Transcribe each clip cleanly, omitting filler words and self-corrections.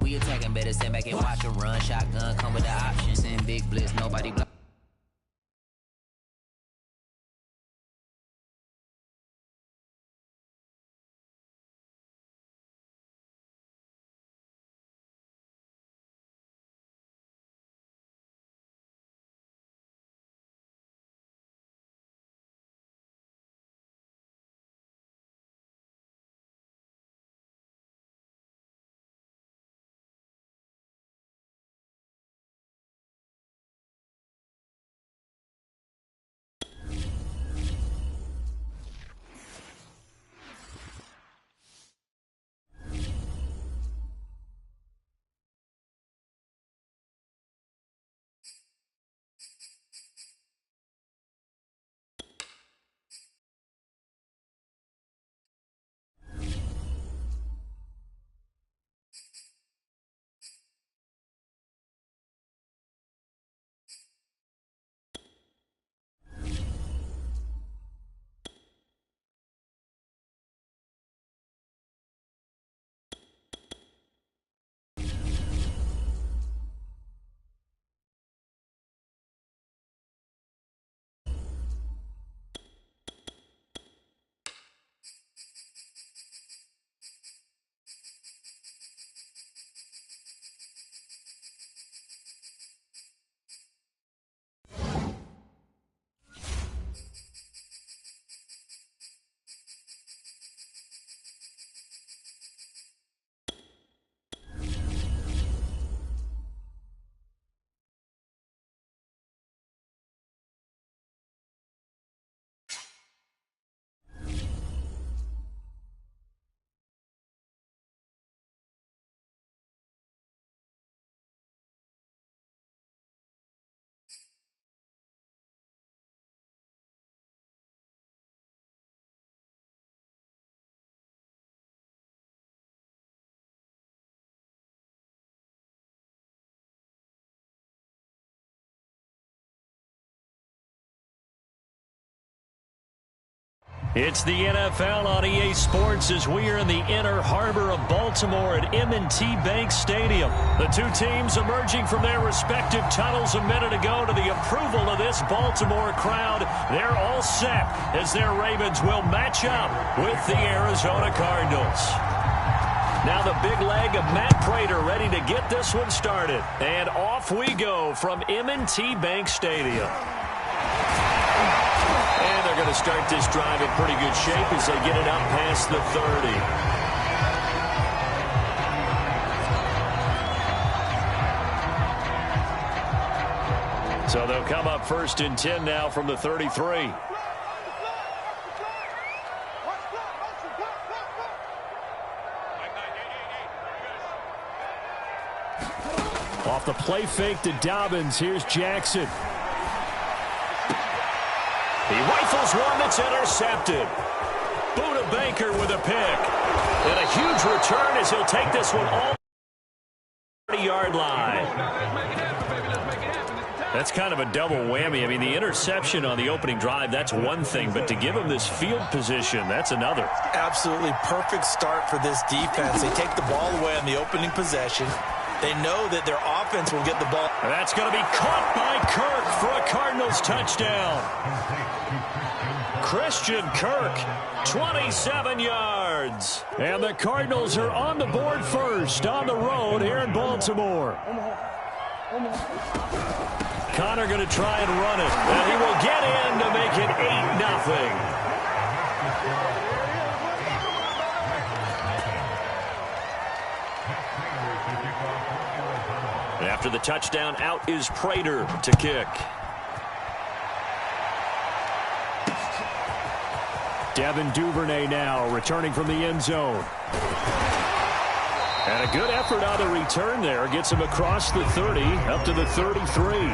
We attacking, better stand back and watch a run. Shotgun come with the options. In big blitz, nobody block. It's the NFL on EA Sports as we are in the inner harbor of Baltimore at M&T Bank Stadium. The two teams emerging from their respective tunnels a minute ago to the approval of this Baltimore crowd. They're all set as their Ravens will match up with the Arizona Cardinals. Now the big leg of Matt Prater ready to get this one started. And off we go from M&T Bank Stadium. And they're going to start this drive in pretty good shape as they get it up past the 30. So they'll come up 1st and 10 now from the 33. Off the play fake to Dobbins, here's Jackson. He rifles one that's intercepted. Buda Baker with a pick. And a huge return as he'll take this one all the 30-yard line. That's kind of a double whammy. I mean, the interception on the opening drive, that's one thing. But to give him this field position, that's another. Absolutely perfect start for this defense. They take the ball away on the opening possession. They know that their offense will get the ball. And that's going to be caught by Kirk for a Cardinals touchdown. Christian Kirk, 27 yards. And the Cardinals are on the board first on the road here in Baltimore. Connor going to try and run it. And he will get in to make it 8-0. After the touchdown, out is Prater to kick. Devin Duvernay now returning from the end zone. And a good effort on the return there. Gets him across the 30, up to the 33.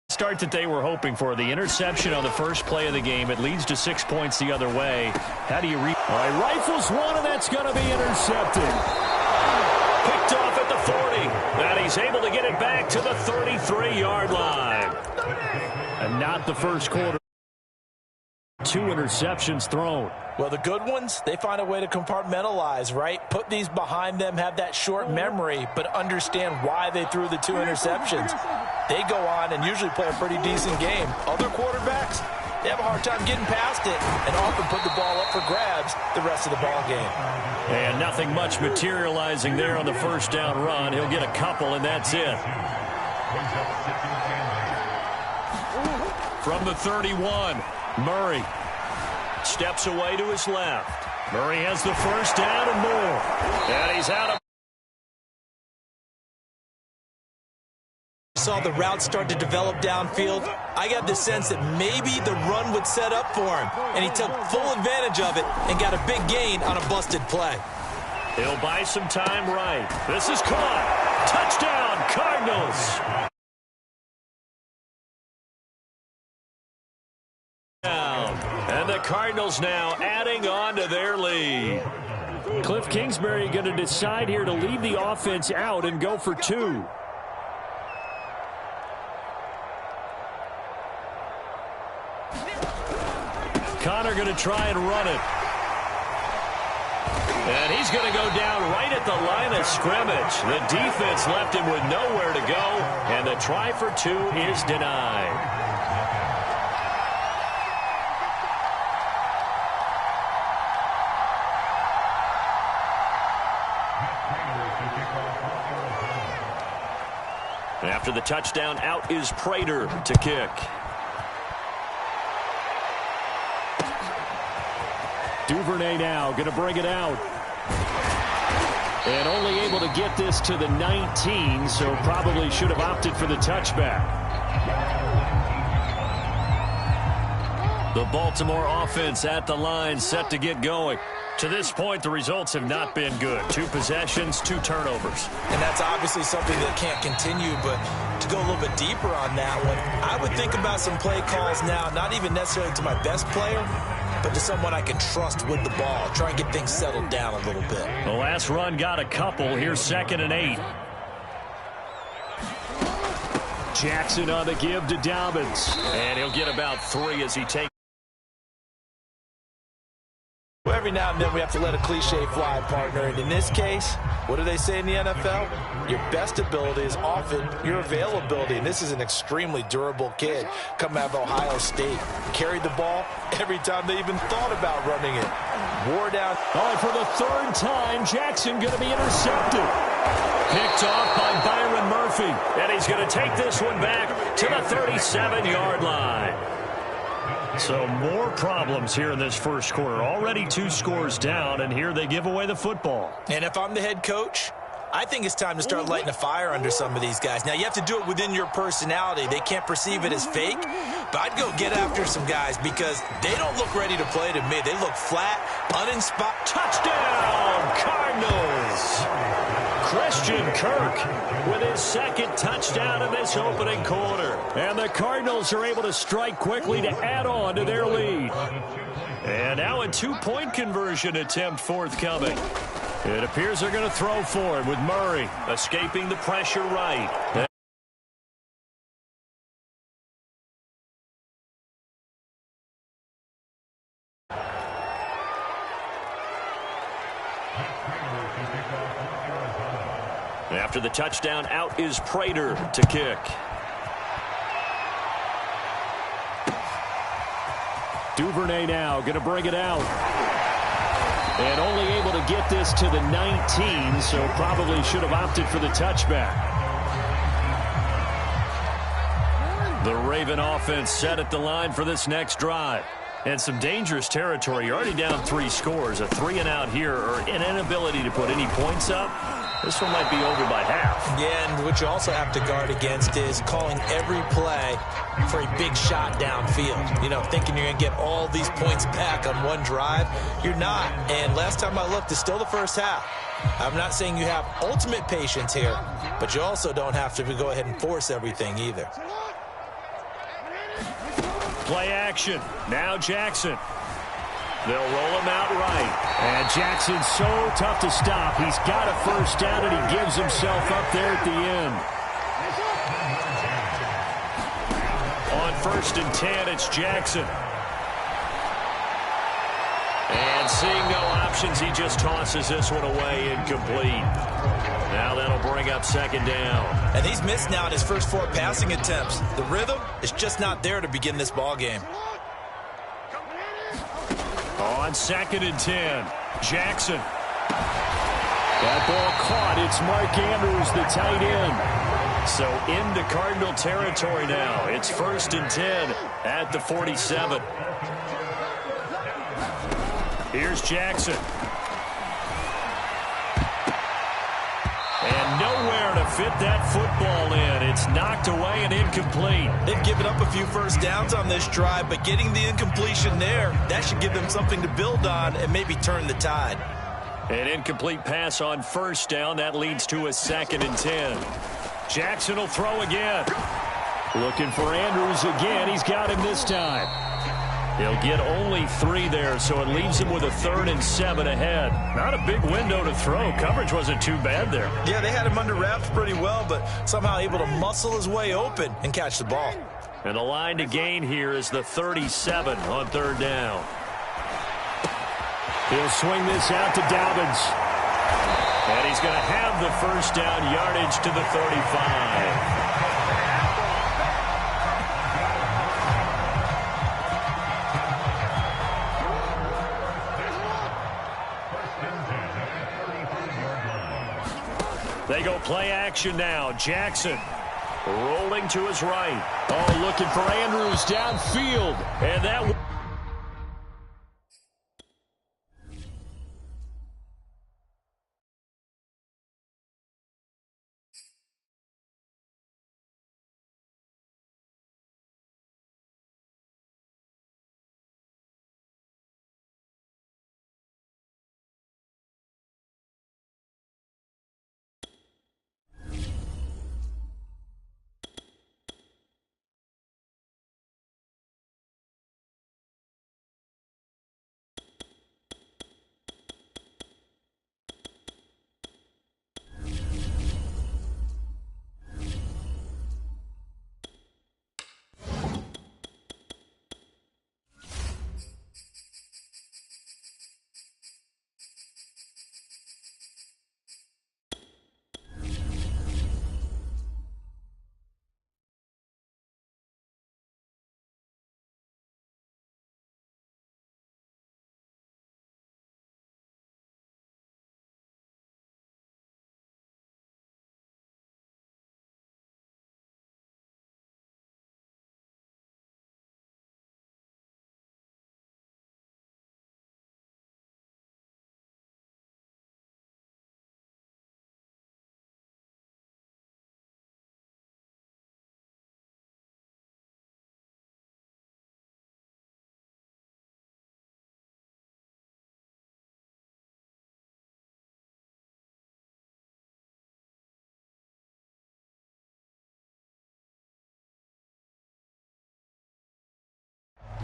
Start that they were hoping for. The interception on the first play of the game. It leads to 6 points the other way. How do you read? All right, rifles one, and that's going to be intercepted. Picked off at the 40. And he's able to get it back to the 33-yard line. And not the first quarter. 2 interceptions thrown. Well, the good ones, they find a way to compartmentalize, right? Put these behind them, have that short memory, but understand why they threw the 2 interceptions. They go on and usually play a pretty decent game. Other quarterbacks, they have a hard time getting past it and often put the ball up for grabs the rest of the ball game. And nothing much materializing there on the first down run. He'll get a couple, and that's it. From the 31, Murray steps away to his left. Murray has the first down and more. And he's out of. Saw the route start to develop downfield. I got the sense that maybe the run would set up for him, and he took full advantage of it and got a big gain on a busted play. He'll buy some time right. This is caught. Touchdown, Cardinals. And the Cardinals now adding on to their lead. Cliff Kingsbury going to decide here to leave the offense out and go for 2. Connor going to try and run it. And he's going to go down right at the line of scrimmage. The defense left him with nowhere to go, and the try for 2 is denied. After the touchdown, out is Prater to kick. Duvernay now going to bring it out. And only able to get this to the 19, so probably should have opted for the touchback. The Baltimore offense at the line, set to get going. To this point, the results have not been good. 2 possessions, 2 turnovers. And that's obviously something that can't continue, but to go a little bit deeper on that one, I would think about some play calls now, not even necessarily to my best player, but to someone I can trust with the ball. Try and get things settled down a little bit. The last run got a couple. Here's 2nd and 8. Jackson on the give to Dobbins. And he'll get about 3 as he takes. Well, every now and then we have to let a cliche fly, partner. And in this case, what do they say in the NFL? Your best ability is often your availability. And this is an extremely durable kid coming out of Ohio State. Carried the ball every time they even thought about running it. Wore down. All right, for the 3rd time, Jackson going to be intercepted. Picked off by Byron Murphy. And he's going to take this one back to the 37-yard line. So more problems here in this first quarter. Already 2 scores down, and here they give away the football. And if I'm the head coach, I think it's time to start lighting a fire under some of these guys. Now, you have to do it within your personality. They can't perceive it as fake, but I'd go get after some guys because they don't look ready to play to me. They look flat, uninspired. Touchdown, Cardinals! Christian Kirk with his 2nd touchdown in this opening quarter. And the Cardinals are able to strike quickly to add on to their lead. And now a 2-point conversion attempt forthcoming. It appears they're going to throw for it with Murray escaping the pressure right. After the touchdown, out is Prater to kick. Duvernay now going to bring it out. And only able to get this to the 19, so probably should have opted for the touchback. The Raven offense set at the line for this next drive. And some dangerous territory. You're already down 3 scores. A 3-and-out here, or an inability to put any points up. This one might be over by half. Yeah, and what you also have to guard against is calling every play for a big shot downfield. You know, thinking you're going to get all these points back on one drive. You're not. And last time I looked, it's still the first half. I'm not saying you have ultimate patience here, but you also don't have to go ahead and force everything either. Play action. Now Jackson. They'll roll him out right. And Jackson's so tough to stop. He's got a first down, and he gives himself up there at the end. On 1st and 10, it's Jackson. And seeing no options, he just tosses this one away, incomplete. Now that'll bring up second down. And he's missed now in his first 4 passing attempts. The rhythm is just not there to begin this ball game. On 2nd and 10, Jackson. That ball caught. It's Mark Andrews, the tight end. So into Cardinal territory now. It's 1st and 10 at the 47. Here's Jackson. And nowhere to fit that football in. It's knocked away and incomplete. They've given up a few first downs on this drive, but getting the incompletion there, that should give them something to build on and maybe turn the tide. An incomplete pass on 1st down. That leads to a 2nd and 10. Jackson will throw again. Looking for Andrews again. He's got him this time. He'll get only 3 there, so it leaves him with a 3rd and 7 ahead. Not a big window to throw. Coverage wasn't too bad there. Yeah, they had him under wraps pretty well, but somehow able to muscle his way open and catch the ball. And the line to gain here is the 37 on 3rd down. He'll swing this out to Dobbins. And he's going to have the first down, yardage to the 35. They go play action now. Jackson rolling to his right. Oh, looking for Andrews downfield. And that...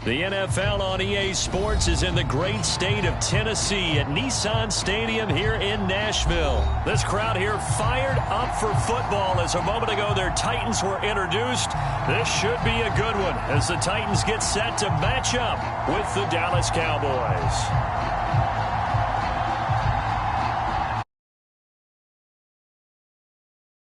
The NFL on EA Sports is in the great state of Tennessee at Nissan Stadium here in Nashville. This crowd here fired up for football as a moment ago their Titans were introduced. This should be a good one as the Titans get set to match up with the Dallas Cowboys.